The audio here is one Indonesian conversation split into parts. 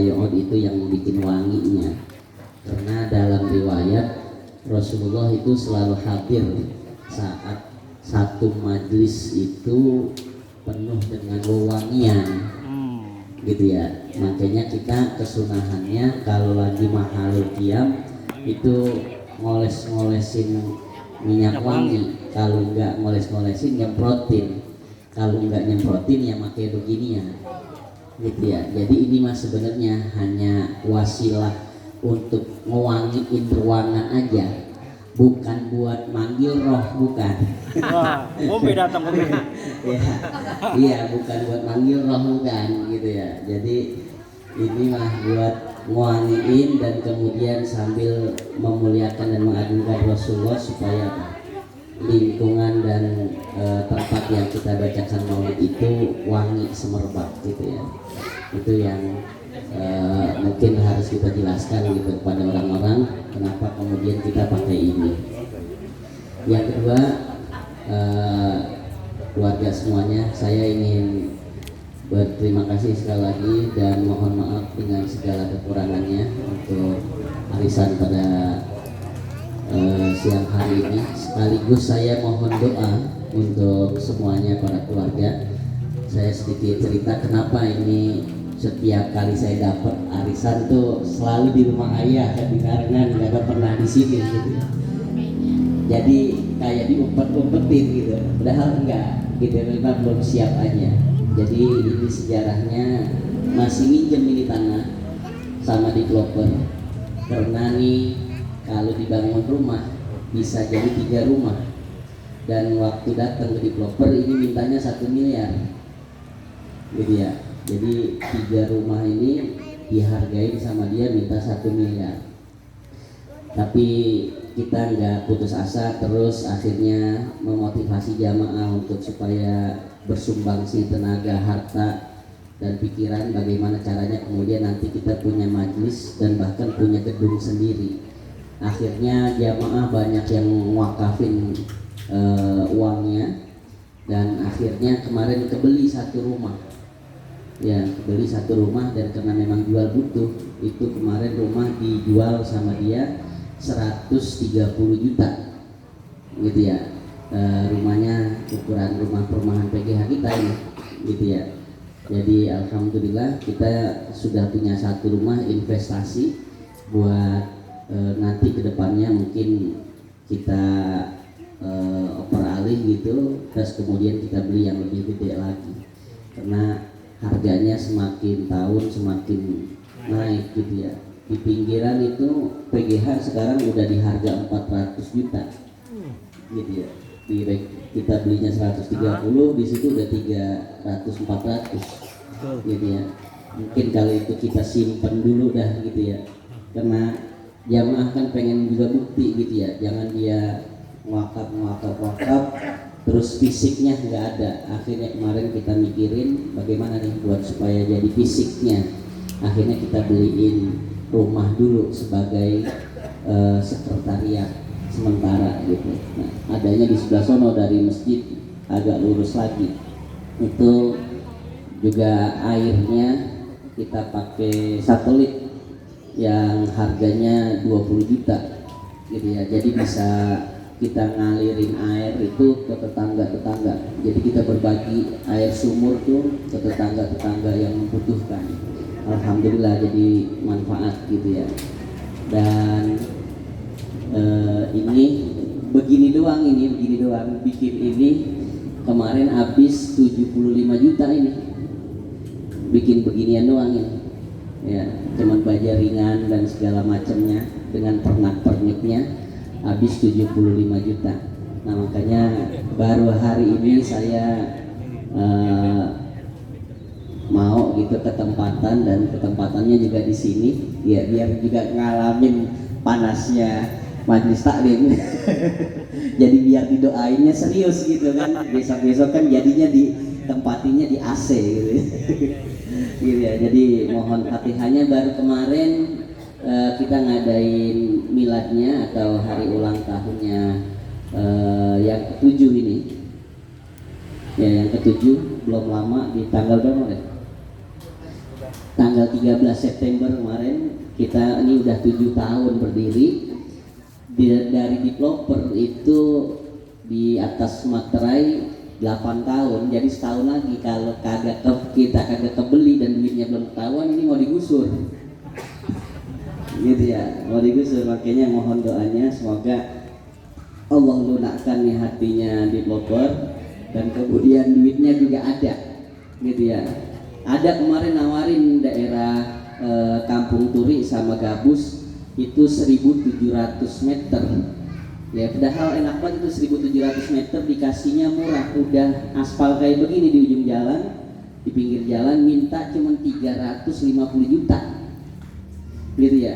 hayod itu yang bikin wanginya. Karena dalam riwayat Rasulullah itu selalu hadir saat satu majlis itu penuh dengan wewangian, gitu ya. Makanya kita kesunahannya kalau lagi mahalul qiyam itu ngoles-ngolesin minyak wangi, kalau enggak ngoles-ngolesin nyemprotin, kalau enggak nyemprotin ya pakai beginian, gitu ya. Jadi ini mah sebenarnya hanya wasilah untuk ngewangiin ruangan aja, bukan buat manggil roh, bukan. Wah, Bombe datang Bombe. Ya, iya, bukan buat manggil roh, bukan, gitu ya. Jadi ini mah buat ngewangiin dan kemudian sambil memuliakan dan mengagungkan Rasulullah supaya lingkungan dan tempat yang kita bacakan maulid itu wangi semerbak, gitu ya. Itu yang mungkin harus kita jelaskan gitu kepada orang-orang kenapa kemudian kita pakai ini. Yang kedua, keluarga semuanya, saya ingin berterima kasih sekali lagi dan mohon maaf dengan segala kekurangannya untuk arisan pada siang hari ini. Sekaligus saya mohon doa untuk semuanya para keluarga. Saya sedikit cerita kenapa ini setiap kali saya dapat arisan tuh selalu di rumah ayah kan, di Karengan, nggak pernah di sini gitu. Jadi kayak diumpet-umpetin gitu, padahal enggak gitu, memang belum siap aja. Jadi ini sejarahnya masih minjem ini tanah sama developer, karena nih kalau dibangun rumah bisa jadi 3 rumah, dan waktu datang ke developer ini mintanya 1 miliar gitu ya. Jadi 3 rumah ini dihargai sama dia minta 1 miliar. Tapi kita nggak putus asa, terus akhirnya memotivasi jamaah untuk supaya bersumbangsi tenaga, harta, dan pikiran bagaimana caranya kemudian nanti kita punya majelis dan bahkan punya gedung sendiri. Akhirnya jamaah banyak yang wakafin uangnya, dan akhirnya kemarin kebeli 1 rumah. Ya, beli 1 rumah, dan karena memang jual butuh, itu kemarin rumah dijual sama dia 130 juta gitu ya. Rumahnya ukuran rumah perumahan PGH kita ini gitu ya. Jadi alhamdulillah kita sudah punya 1 rumah investasi buat nanti kedepannya mungkin kita oper alih gitu, terus kemudian kita beli yang lebih gede lagi, karena harganya semakin tahun semakin naik gitu ya. Di pinggiran itu PGH sekarang udah di harga 400 juta gitu ya. Kita belinya 130, di situ udah 300-400 gitu ya. Mungkin kalau itu kita simpen dulu dah gitu ya, karena jamaah kan pengen juga bukti gitu ya. Jangan dia wakaf terus fisiknya nggak ada. Akhirnya kemarin kita mikirin bagaimana nih buat supaya jadi fisiknya. Akhirnya kita beliin rumah dulu sebagai sekretariat sementara gitu. Nah, adanya di sebelah sono dari masjid agak lurus lagi. Itu juga airnya kita pakai satelit yang harganya 20 juta gitu ya. Jadi bisa kita ngalirin air itu ke tetangga-tetangga. Jadi kita berbagi air sumur tuh ke tetangga-tetangga yang membutuhkan. Alhamdulillah jadi manfaat gitu ya. Dan ini begini doang bikin ini kemarin habis 75 juta ini. Bikin beginian doang ini. Ya, cuman baja ringan dan segala macamnya dengan pernak-perniknya habis 75 juta. Nah, makanya baru hari ini saya mau gitu ke tempatan, dan ketempatannya juga di sini ya, biar juga ngalamin panasnya majelis taklim. Jadi biar didoainnya serius gitu kan. Besok-besok kan jadinya tempatinya di AC gitu. Gitu ya. Jadi mohon Fatihahnya. Baru kemarin kita ngadain miladnya atau hari ulang tahunnya yang ke-7 ini. Ya, yang ke-7 belum lama, di tanggal berapa ya? tanggal 13 September kemarin kita ini udah 7 tahun berdiri. Dari developer itu di atas materai 8 tahun, jadi setahun lagi kalau kita kagak kebeli dan duitnya belum ketahuan, ini mau digusur gitu ya, mau digusur. Makanya mohon doanya semoga Allah lunakkan nih hatinya developer dan kemudian duitnya juga ada gitu ya. Ada kemarin nawarin daerah Kampung Turi sama Gabus itu 1.700 meter ya, padahal enak banget itu 1.700 meter dikasihnya murah, udah aspal kayak begini di ujung jalan, di pinggir jalan, minta cuma 350 juta gitu ya.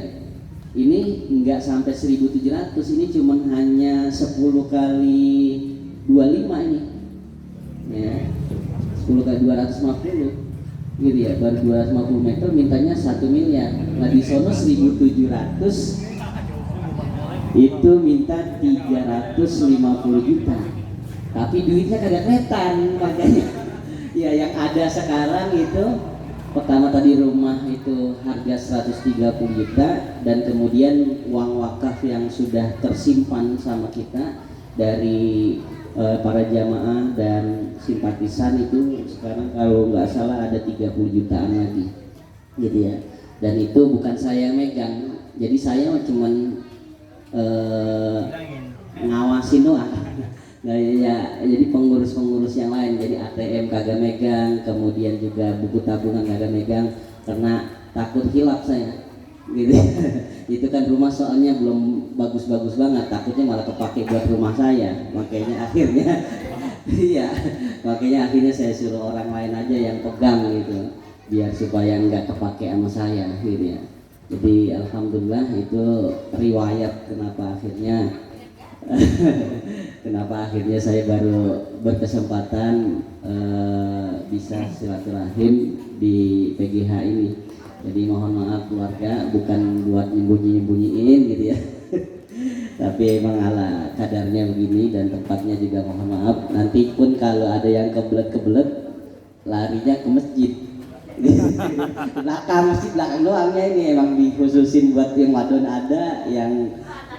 Ini enggak sampai 1.700, ini cuma hanya 10 kali 25 ini ya, 10 kali 250 gitu ya, baru 250 meter mintanya 1 miliar. Nah di sono 1.700 itu minta 350 juta, tapi duitnya kagak kelihatan. Makanya ya yang ada sekarang itu pertama tadi rumah itu harga 130 juta, dan kemudian uang wakaf yang sudah tersimpan sama kita dari para jamaah dan simpatisan itu sekarang kalau nggak salah ada 30 jutaan lagi gitu ya. Dan itu bukan saya yang megang, jadi saya cuman ngawasin doang. Nah ya, jadi pengurus-pengurus yang lain, jadi ATM kagak megang, kemudian juga buku tabungan kagak megang karena takut hilap saya gitu. Itu kan rumah soalnya belum bagus-bagus banget, takutnya malah kepake buat rumah saya, makanya akhirnya iya, makanya akhirnya saya suruh orang lain aja yang pegang gitu, biar supaya nggak kepake sama saya gitu ya. Jadi alhamdulillah itu riwayat kenapa akhirnya saya baru berkesempatan bisa silaturahim di PGH ini. Jadi mohon maaf keluarga, bukan buat nyembunyi-nyembunyiin gitu ya. Tapi emang ala kadarnya begini, dan tempatnya juga mohon maaf. Nanti pun kalau ada yang kebelet-kebelet larinya ke masjid. belakang doangnya ini emang dikhususin buat yang wadon ada, yang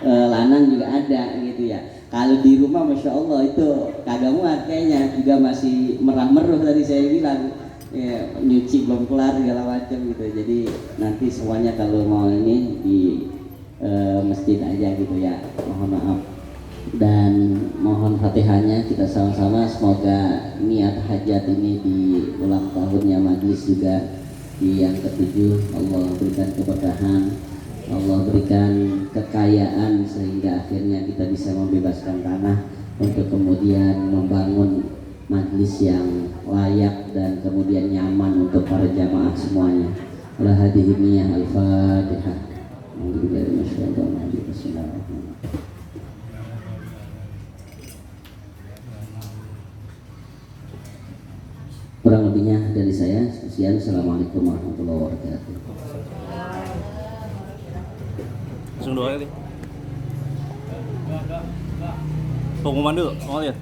lanang juga ada gitu ya. Kalau di rumah masya Allah itu kagak muat kayaknya, juga masih merah-meruh tadi saya bilang ya, nyuci belum kelar segala macam gitu. Jadi nanti semuanya kalau mau ini di masjid aja gitu ya, mohon maaf. Dan mohon fatihahnya kita sama-sama, semoga niat hajat ini di ulang tahunnya majelis juga di yang ke-7 Allah berikan keberkahan, Allah berikan kekayaan sehingga akhirnya kita bisa membebaskan tanah untuk kemudian membangun majelis yang layak dan kemudian nyaman untuk para jamaah semuanya. Ala hadhihi niyyah al-Fatihah. Kurang lebihnya dari saya. Sekian. Assalamualaikum warahmatullahi wabarakatuh. Langsung doa kali. Pengumuman dulu, mau ya?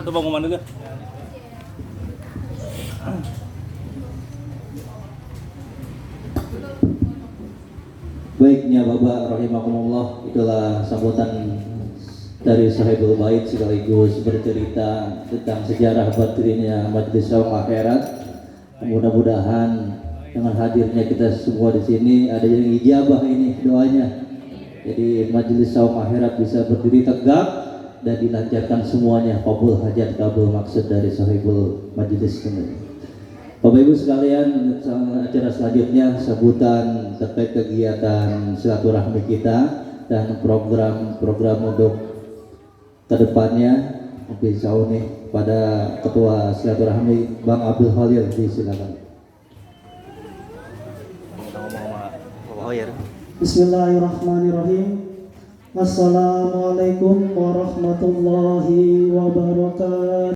Itu pengumuman dulu. Baiknya Bapak rahimakumullah, itulah sambutan dari Sahibul Bait sekaligus bercerita tentang sejarah berdirinya Majelis Saum Akhirat. Mudah-mudahan dengan hadirnya kita semua di sini ada yang ijabah ini doanya. Jadi Majelis Saum Akhirat bisa berdiri tegak dan dilancarkan semuanya, qabul hajat kabul maksud dari Sahibul Majelis ini. Bapak Ibu sekalian, acara selanjutnya sambutan terkait kegiatan silaturahmi kita dan program-program untuk kedepannya. Mungkin nih pada Ketua Silaturahmi Bang Abdul Khalil, disilakan. Bismillahirrahmanirrahim. Assalamualaikum warahmatullahi wabarakatuh.